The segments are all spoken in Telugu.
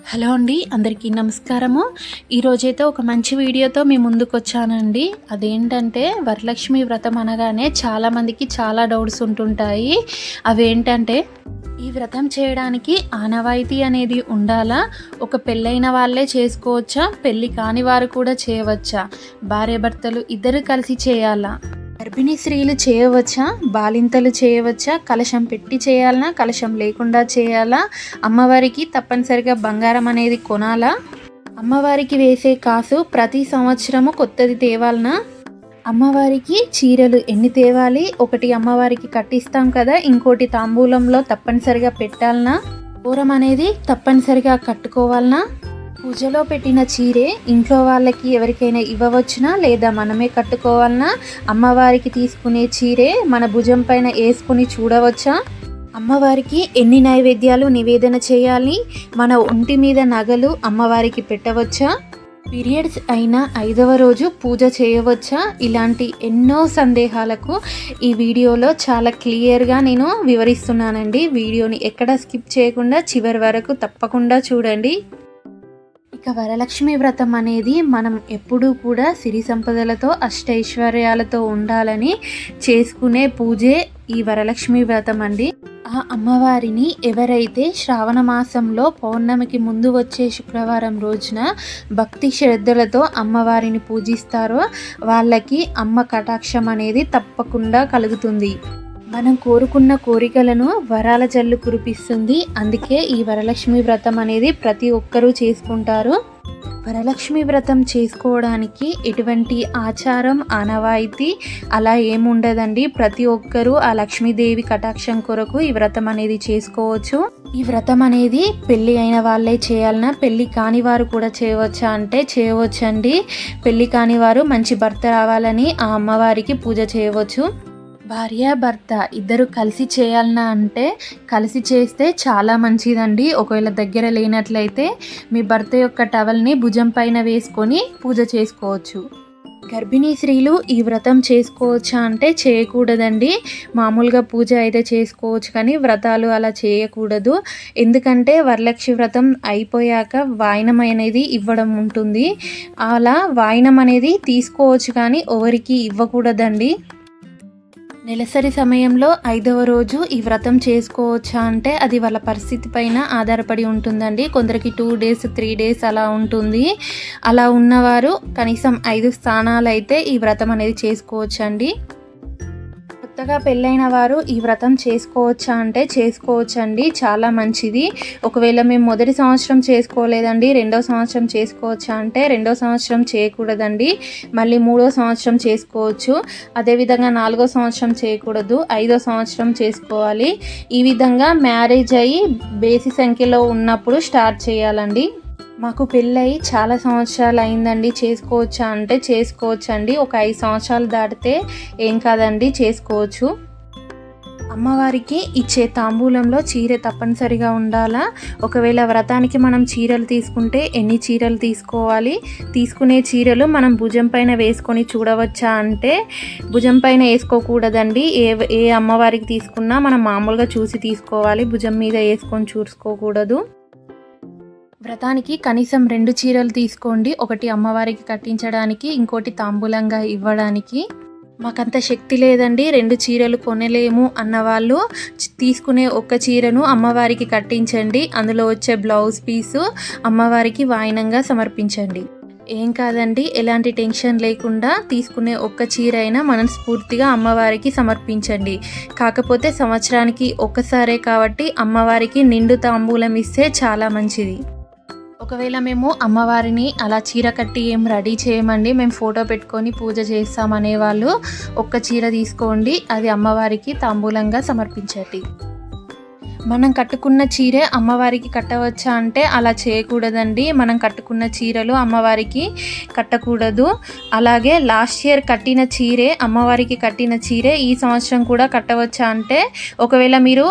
హలో అండి, అందరికీ నమస్కారము. ఈరోజైతే ఒక మంచి వీడియోతో మీ ముందుకు వచ్చానండి. అదేంటంటే వరలక్ష్మి వ్రతం అనగానే చాలామందికి చాలా డౌట్స్ ఉంటుంటాయి. అవేంటంటే ఈ వ్రతం చేయడానికి ఆనవాయితీ అనేది ఉండాలా? ఒక పెళ్ళైన వాళ్ళే చేసుకోవచ్చా? పెళ్ళి కాని వారు కూడా చేయవచ్చా? భార్యాభర్తలు ఇద్దరు కలిసి చేయాలా? గర్భిణీ స్త్రీలు చేయవచ్చా? బాలింతలు చేయవచ్చా? కలశం పెట్టి చేయాలనా? కలశం లేకుండా చేయాలా? అమ్మవారికి తప్పనిసరిగా బంగారం అనేది కొనాలా? అమ్మవారికి వేసే కాసు ప్రతి సంవత్సరము కొత్తది తేవాలనా? అమ్మవారికి చీరలు ఎన్ని తేవాలి? ఒకటి అమ్మవారికి కట్టిస్తాం కదా, ఇంకోటి తాంబూలంలో తప్పనిసరిగా పెట్టాలనా? పూరం అనేది తప్పనిసరిగా కట్టుకోవాలనా? పూజలో పెట్టిన చీరే ఇంట్లో వాళ్ళకి ఎవరికైనా ఇవ్వవచ్చునా, లేదా మనమే కట్టుకోవాలనా? అమ్మవారికి తీసుకునే చీరే మన భుజం పైన వేసుకుని చూడవచ్చా? అమ్మవారికి ఎన్ని నైవేద్యాలు నివేదన చేయాలి? మన ఒంటి మీద నగలు అమ్మవారికి పెట్టవచ్చా? పీరియడ్స్ అయిన 5వ రోజు పూజ చేయవచ్చా? ఇలాంటి ఎన్నో సందేహాలకు ఈ వీడియోలో చాలా క్లియర్గా నేను వివరిస్తున్నానండి. వీడియోని ఎక్కడ స్కిప్ చేయకుండా చివరి వరకు తప్పకుండా చూడండి. ఇక వరలక్ష్మి వ్రతం అనేది మనం ఎప్పుడూ కూడా సిరి సంపదలతో అష్టైశ్వర్యాలతో ఉండాలని చేసుకునే పూజే ఈ వరలక్ష్మి వ్రతం అండి. ఆ అమ్మవారిని ఎవరైతే శ్రావణ మాసంలో పౌర్ణమికి ముందు వచ్చే శుక్రవారం రోజున భక్తి శ్రద్ధలతో అమ్మవారిని పూజిస్తారో వాళ్ళకి అమ్మ కటాక్షం అనేది తప్పకుండా కలుగుతుంది. మనం కోరుకున్న కోరికలను వరాల జల్లు కురిపిస్తుంది. అందుకే ఈ వరలక్ష్మి వ్రతం అనేది ప్రతి ఒక్కరూ చేసుకుంటారు. వరలక్ష్మి వ్రతం చేసుకోవడానికి ఎటువంటి ఆచారం ఆనవాయితీ అలా ఏముండదండి. ప్రతి ఒక్కరూ ఆ లక్ష్మీదేవి కటాక్షం కొరకు ఈ వ్రతం అనేది చేసుకోవచ్చు. ఈ వ్రతం అనేది పెళ్ళి అయిన వాళ్ళే చేయాలన్నా, పెళ్ళి కాని వారు కూడా చేయవచ్చా అంటే చేయవచ్చండి. పెళ్ళి కాని వారు మంచి భర్త రావాలని ఆ అమ్మవారికి పూజ చేయవచ్చు. భార్య భర్త ఇద్దరు కలిసి చేయాలన్నా అంటే కలిసి చేస్తే చాలా మంచిదండి. ఒకవేళ దగ్గర లేనట్లయితే మీ భర్త యొక్క టవల్ని భుజం పైన వేసుకొని పూజ చేసుకోవచ్చు. గర్భిణీ స్త్రీలు ఈ వ్రతం చేసుకోవచ్చా అంటే చేయకూడదండి. మామూలుగా పూజ అయితే చేసుకోవచ్చు, కానీ వ్రతాలు అలా చేయకూడదు. ఎందుకంటే వరలక్ష్మి వ్రతం అయిపోయాక వాయనం అనేది ఇవ్వడం ఉంటుంది. అలా వాయనం అనేది తీసుకోవచ్చు, కానీ ఎవరికి ఇవ్వకూడదండి. నెలసరి సమయంలో 5వ రోజు ఈ వ్రతం చేసుకోవచ్చా అంటే అది వాళ్ళ పరిస్థితి పైన ఆధారపడి ఉంటుందండి. కొందరికి 2 days 3 days అలా ఉంటుంది. అలా ఉన్నవారు కనీసం 5 స్నానాలు అయితే ఈ వ్రతం అనేది చేసుకోవచ్చండి. కొత్తగా పెళ్ళైన వారు ఈ వ్రతం చేసుకోవచ్చా అంటే చేసుకోవచ్చండి, చాలా మంచిది. ఒకవేళ మేము మొదటి సంవత్సరం చేసుకోలేదండి, 2వ సంవత్సరం చేసుకోవచ్చా అంటే 2వ సంవత్సరం చేయకూడదండి, మళ్ళీ 3వ సంవత్సరం చేసుకోవచ్చు. అదేవిధంగా 4వ సంవత్సరం చేయకూడదు, 5వ సంవత్సరం చేసుకోవాలి. ఈ విధంగా మ్యారేజ్ అయ్యి బేసి సంఖ్యలో ఉన్నప్పుడు స్టార్ట్ చేయాలండి. మాకు పెళ్ళయి చాలా సంవత్సరాలు అయిందండి, చేసుకోవచ్చా అంటే చేసుకోవచ్చండి. ఒక 5 సంవత్సరాలు దాటితే ఏం కాదండి, చేసుకోవచ్చు. అమ్మవారికి ఇచ్చే తాంబూలంలో చీర తప్పనిసరిగా ఉండాలా? ఒకవేళ వ్రతానికి మనం చీరలు తీసుకుంటే ఎన్ని చీరలు తీసుకోవాలి? తీసుకునే చీరలు మనం భుజం పైన వేసుకొని చూడవచ్చా అంటే భుజం పైన వేసుకోకూడదండి. ఏ అమ్మవారికి తీసుకున్నా మనం మామూలుగా చూసి తీసుకోవాలి, భుజం మీద వేసుకొని చూసుకోకూడదు. వ్రతానికి కనీసం 2 చీరలు తీసుకోండి. ఒకటి అమ్మవారికి కట్టించడానికి, ఇంకోటి తాంబూలంగా ఇవ్వడానికి. మాకంత శక్తి లేదండి, 2 చీరలు కొనలేము అన్నవాళ్ళు తీసుకునే ఒక్క చీరను అమ్మవారికి కట్టించండి. అందులో వచ్చే బ్లౌజ్ పీసు అమ్మవారికి వాయనంగా సమర్పించండి. ఏం కాదండి, ఎలాంటి టెన్షన్ లేకుండా తీసుకునే ఒక్క చీర అయినా మనస్ఫూర్తిగా అమ్మవారికి సమర్పించండి. కాకపోతే సంవత్సరానికి ఒక్కసారే కాబట్టి అమ్మవారికి నిండు తాంబూలం ఇస్తే చాలా మంచిది. ఒకవేళ మేము అమ్మవారిని అలా చీర కట్టి ఏం రెడీ చేయమండి, మేము ఫోటో పెట్టుకొని పూజ చేస్తామనే వాళ్ళు ఒక్క చీర తీసుకోండి, అది అమ్మవారికి తాంబూలంగా సమర్పించండి. మనం కట్టుకున్న చీరే అమ్మవారికి కట్టవచ్చా అంటే అలా చేయకూడదండి. మనం కట్టుకున్న చీరలు అమ్మవారికి కట్టకూడదు. అలాగే లాస్ట్ ఇయర్ కట్టిన చీరే అమ్మవారికి కట్టిన చీరే ఈ సంవత్సరం కూడా కట్టవచ్చా అంటే ఒకవేళ మీరు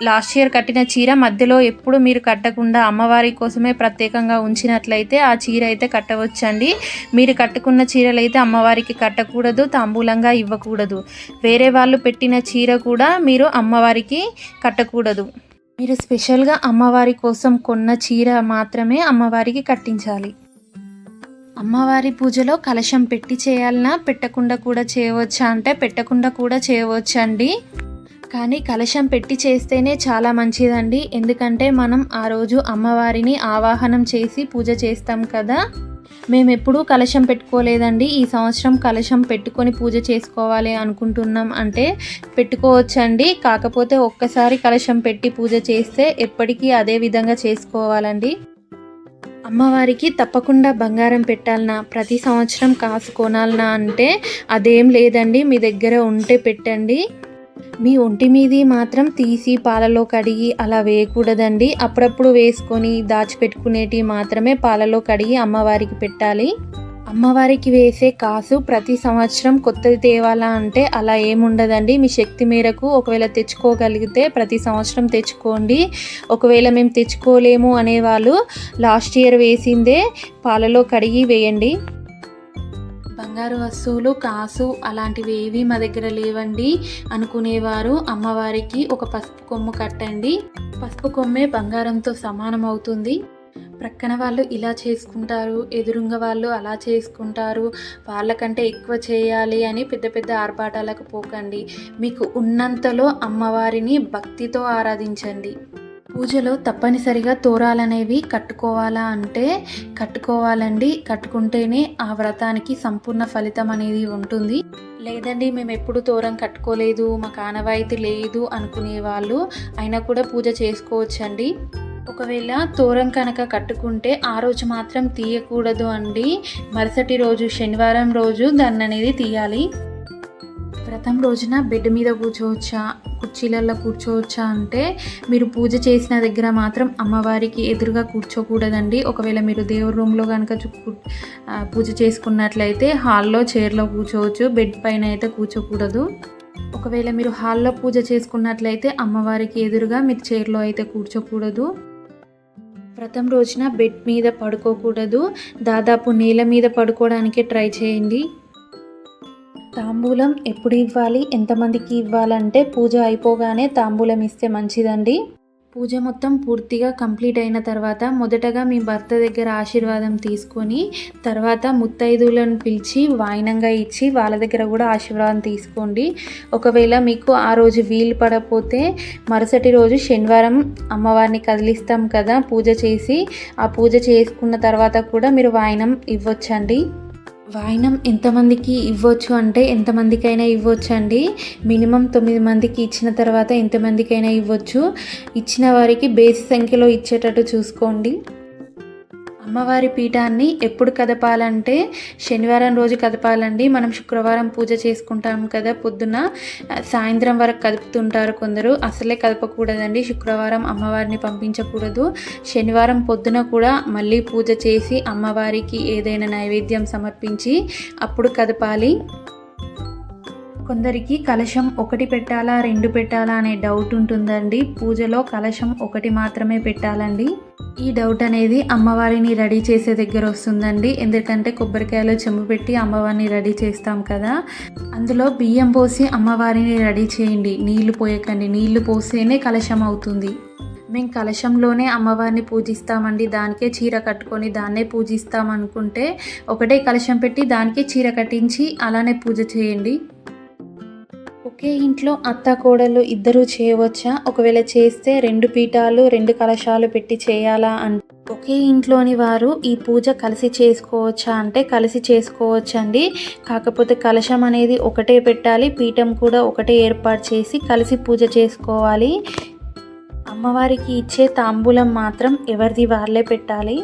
లాస్ట్ ఇయర్ కట్టిన చీర మధ్యలో ఎప్పుడు మీరు కట్టకుండా అమ్మవారి కోసమే ప్రత్యేకంగా ఉంచినట్లయితే ఆ చీర అయితే కట్టవచ్చండి. మీరు కట్టుకున్న చీరలు అయితే అమ్మవారికి కట్టకూడదు, తాంబూలంగా ఇవ్వకూడదు. వేరే వాళ్ళు పెట్టిన చీర కూడా మీరు అమ్మవారికి కట్టకూడదు. మీరు స్పెషల్గా అమ్మవారి కోసం కొన్న చీర మాత్రమే అమ్మవారికి కట్టించాలి. అమ్మవారి పూజలో కలశం పెట్టి చేయాలన్నా పెట్టకుండా కూడా చేయవచ్చా అంటే పెట్టకుండా కూడా చేయవచ్చండి. కానీ కలశం పెట్టి చేస్తేనే చాలా మంచిదండి. ఎందుకంటే మనం ఆ రోజు అమ్మవారిని ఆవాహనం చేసి పూజ చేస్తాం కదా. మేము ఎప్పుడూ కలశం పెట్టుకోలేదండి. ఈ సంవత్సరం కలశం పెట్టుకొని పూజ చేసుకోవాలి అనుకుంటున్నాం అంటే పెట్టుకోవచ్చండి. కాకపోతే ఒక్కసారి కలశం పెట్టి పూజ చేస్తే ఎప్పటికీ అదే విధంగా చేసుకోవాలండి. అమ్మవారికి తప్పకుండా బంగారం పెట్టాలనా, ప్రతి సంవత్సరం కాసు కొనాలనా అంటే అదేం లేదండి. మీ దగ్గర ఉంటే పెట్టండి. మీ ఒంటి మీది మాత్రం తీసి పాలలో కడిగి అలా వేయకూడదండి. అప్పుడప్పుడు వేసుకొని దాచిపెట్టుకునేటివి మాత్రమే పాలలో కడిగి అమ్మవారికి పెట్టాలి. అమ్మవారికి వేసే కాసు ప్రతి సంవత్సరం కొత్తది తేవాలా అంటే అలా ఏముండదండి. మీ శక్తి మేరకు ఒకవేళ తెచ్చుకోగలిగితే ప్రతి సంవత్సరం తెచ్చుకోండి. ఒకవేళ మేము తెచ్చుకోలేము అనేవాళ్ళు లాస్ట్ ఇయర్ వేసిందే పాలలో కడిగి వేయండి. బంగారు వస్తువులు కాసు అలాంటివి ఏవి మా దగ్గర లేవండి అనుకునేవారు అమ్మవారికి ఒక పసుపు కొమ్ము కట్టండి. పసుపు కొమ్మే బంగారంతో సమానం అవుతుంది. ప్రక్కన వాళ్ళు ఇలా చేసుకుంటారు, ఎదురుంగ వాళ్ళు అలా చేసుకుంటారు, వాళ్ళకంటే ఎక్కువ చేయాలి అని పెద్ద పెద్ద ఆర్భాటాలకు పోకండి. మీకు ఉన్నంతలో అమ్మవారిని భక్తితో ఆరాధించండి. పూజలో తప్పనిసరిగా తోరాలనేవి కట్టుకోవాలా అంటే కట్టుకోవాలండి. కట్టుకుంటేనే ఆ వ్రతానికి సంపూర్ణ ఫలితం అనేది ఉంటుంది. లేదండి మేము ఎప్పుడు తోరం కట్టుకోలేదు, మాకు ఆనవాయితీ లేదు అనుకునే వాళ్ళు అయినా కూడా పూజ చేసుకోవచ్చండి. ఒకవేళ తోరం కనుక కట్టుకుంటే ఆ రోజు మాత్రం తీయకూడదు అండి. మరుసటి రోజు శనివారం రోజు దాన్ని అనేది తీయాలి. వ్రతం రోజున బెడ్ మీద కూర్చోవచ్చా, కుర్చీలలో కూర్చోవచ్చా అంటే మీరు పూజ చేసిన దగ్గర మాత్రం అమ్మవారికి ఎదురుగా కూర్చోకూడదండి. ఒకవేళ మీరు దేవుడి రూమ్లో కనుక పూజ చేసుకున్నట్లయితే హాల్లో చైర్లో కూర్చోవచ్చు, బెడ్ పైన అయితే కూర్చోకూడదు. ఒకవేళ మీరు హాల్లో పూజ చేసుకున్నట్లయితే అమ్మవారికి ఎదురుగా మీరు చైర్లో అయితే కూర్చోకూడదు. వ్రతం రోజున బెడ్ మీద పడుకోకూడదు. దాదాపు నేల మీద పడుకోవడానికే ట్రై చేయండి. తాంబూలం ఎప్పుడు ఇవ్వాలి, ఎంతమందికి ఇవ్వాలంటే పూజ అయిపోగానే తాంబూలం ఇస్తే మంచిదండి. పూజ మొత్తం పూర్తిగా కంప్లీట్ అయిన తర్వాత మొదటగా మీ భర్త దగ్గర ఆశీర్వాదం తీసుకొని తర్వాత ముత్తైదువులను పిలిచి వాయినంగా ఇచ్చి వాళ్ళ దగ్గర కూడా ఆశీర్వాదం తీసుకోండి. ఒకవేళ మీకు ఆ రోజు వీలు పడకపోతే మరుసటి రోజు శనివారం అమ్మవారిని కదిలిస్తాం కదా పూజ చేసి, ఆ పూజ చేసుకున్న తర్వాత కూడా మీరు వాయినం ఇవ్వచ్చండి. వాయినం ఎంతమందికి ఇవ్వచ్చు అంటే ఎంతమందికైనా ఇవ్వచ్చు అండి. మినిమం 9 మందికి ఇచ్చిన తర్వాత ఎంతమందికైనా ఇవ్వచ్చు. ఇచ్చిన వారికి బేసి సంఖ్యలో ఇచ్చేటట్టు చూసుకోండి. అమ్మవారి పీఠాన్ని ఎప్పుడు కదపాలంటే శనివారం రోజు కదపాలండి. మనం శుక్రవారం పూజ చేసుకుంటాం కదా, పొద్దున సాయంత్రం వరకు కదుపుతుంటారు కొందరు. అసలే కదపకూడదండి. శుక్రవారం అమ్మవారిని పంపించకూడదు. శనివారం పొద్దున కూడా మళ్ళీ పూజ చేసి అమ్మవారికి ఏదైనా నైవేద్యం సమర్పించి అప్పుడు కదపాలి. కొందరికి కలశం 1 పెట్టాలా 2 పెట్టాలా అనే డౌట్ ఉంటుందండి. పూజలో కలశం 1 మాత్రమే పెట్టాలండి. ఈ డౌట్ అనేది అమ్మవారిని రెడీ చేసే దగ్గర వస్తుందండి. ఎందుకంటే కొబ్బరికాయలో చెంబు పెట్టి అమ్మవారిని రెడీ చేస్తాం కదా, అందులో బియ్యం పోసి అమ్మవారిని రెడీ చేయండి. నీళ్లు పోయకండి. నీళ్లు పోస్తేనే కలశం అవుతుంది. మేము కలశంలోనే అమ్మవారిని పూజిస్తామండి, దానికే చీర కట్టుకొని దాన్నే పూజిస్తాం అనుకుంటే ఒకటే కలశం పెట్టి దానికే చీర కట్టించి అలానే పూజ చేయండి. ఒకే ఇంట్లో అత్త కోడలు ఇద్దరూ చేయవచ్చా? ఒకవేళ చేస్తే 2 పీఠాలు 2 కలశాలు పెట్టి చేయాలా అంటే ఒకే ఇంట్లోని వారు ఈ పూజ కలిసి చేసుకోవచ్చా అంటే కలిసి చేసుకోవచ్చండి. కాకపోతే కలశం అనేది ఒకటే పెట్టాలి, పీఠం కూడా ఒకటే ఏర్పాటు చేసి కలిసి పూజ చేసుకోవాలి. అమ్మవారికి ఇచ్చే తాంబూలం మాత్రం ఎవరిది వాళ్ళే పెట్టాలి.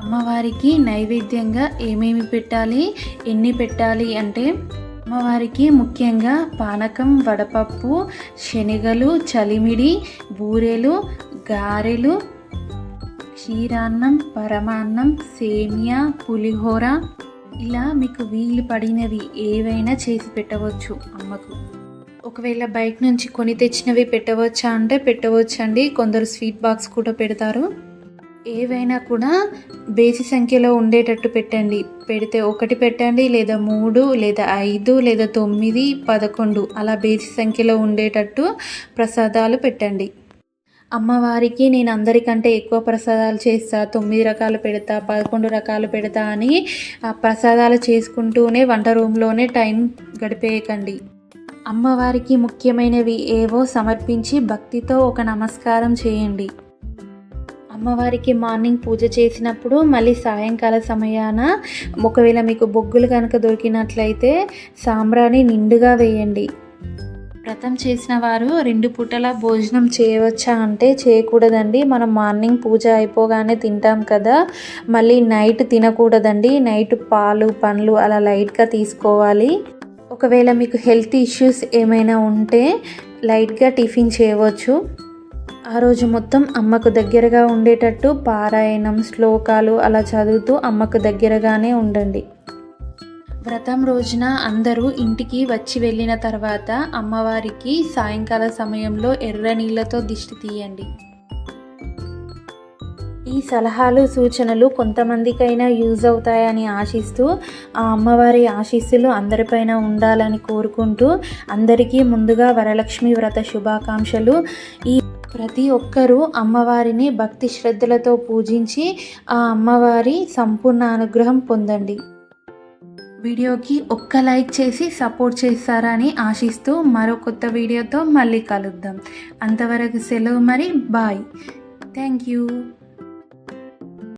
అమ్మవారికి నైవేద్యంగా ఏమేమి పెట్టాలి, ఎన్ని పెట్టాలి అంటే అమ్మవారికి ముఖ్యంగా పానకం, వడపప్పు, శనగలు, చలిమిడి, బూరెలు, గారెలు, క్షీరాన్నం, పరమాన్నం, సేమియా, పులిహోర ఇలా మీకు వీలు పడినవి ఏవైనా చేసి పెట్టవచ్చు అమ్మకు. ఒకవేళ బయట నుంచి కొని తెచ్చినవి పెట్టవచ్చా అంటే పెట్టవచ్చండి. కొందరు స్వీట్ బాక్స్ కూడా పెడతారు. ఏవైనా కూడా బేసి సంఖ్యలో ఉండేటట్టు పెట్టండి. పెడితే 1 పెట్టండి, లేదా 3, లేదా 5, లేదా 9, 11 అలా బేసి సంఖ్యలో ఉండేటట్టు ప్రసాదాలు పెట్టండి. అమ్మవారికి నేను అందరికంటే ఎక్కువ ప్రసాదాలు చేస్తా, 9 రకాలు పెడతా, 11 రకాలు పెడతా అని ఆ ప్రసాదాలు చేసుకుంటూనే వంట రూమ్లోనే టైం గడిపేయకండి. అమ్మవారికి ముఖ్యమైనవి ఏవో సమర్పించి భక్తితో ఒక నమస్కారం చేయండి. అమ్మవారికి మార్నింగ్ పూజ చేసినప్పుడు మళ్ళీ సాయంకాల సమయాన ఒకవేళ మీకు బొగ్గులు కనుక దొరికినట్లయితే సాంబ్రాణి నిండుగా వేయండి. వ్రతం చేసిన వారు 2 పూటల భోజనం చేయవచ్చా అంటే చేయకూడదండి. మనం మార్నింగ్ పూజ అయిపోగానే తింటాం కదా, మళ్ళీ నైట్ తినకూడదండి. నైట్ పాలు పండ్లు అలా లైట్గా తీసుకోవాలి. ఒకవేళ మీకు హెల్త్ ఇష్యూస్ ఏమైనా ఉంటే లైట్గా టిఫిన్ చేయవచ్చు. ఆ రోజు మొత్తం అమ్మకు దగ్గరగా ఉండేటట్టు పారాయణం శ్లోకాలు అలా చదువుతూ అమ్మకు దగ్గరగానే ఉండండి. వ్రతం రోజున అందరూ ఇంటికి వచ్చి వెళ్ళిన తర్వాత అమ్మవారికి సాయంకాల సమయంలో ఎర్ర నీళ్ళతో దిష్టి తీయండి. ఈ సలహాలు సూచనలు కొంతమందికైనా యూజ్ అవుతాయని ఆశిస్తూ ఆ అమ్మవారి ఆశీస్సులు అందరిపైన ఉండాలని కోరుకుంటూ అందరికీ ముందుగా వరలక్ష్మి వ్రత శుభాకాంక్షలు. ఈ ప్రతి ఒక్కరూ అమ్మవారిని భక్తి శ్రద్ధలతో పూజించి ఆ అమ్మవారి సంపూర్ణ అనుగ్రహం పొందండి. వీడియోకి ఒక్క లైక్ చేసి సపోర్ట్ చేస్తారని ఆశిస్తూ మరో కొత్త వీడియోతో మళ్ళీ కలుద్దాం. అంతవరకు సెలవు మరి, బాయ్. Thank you.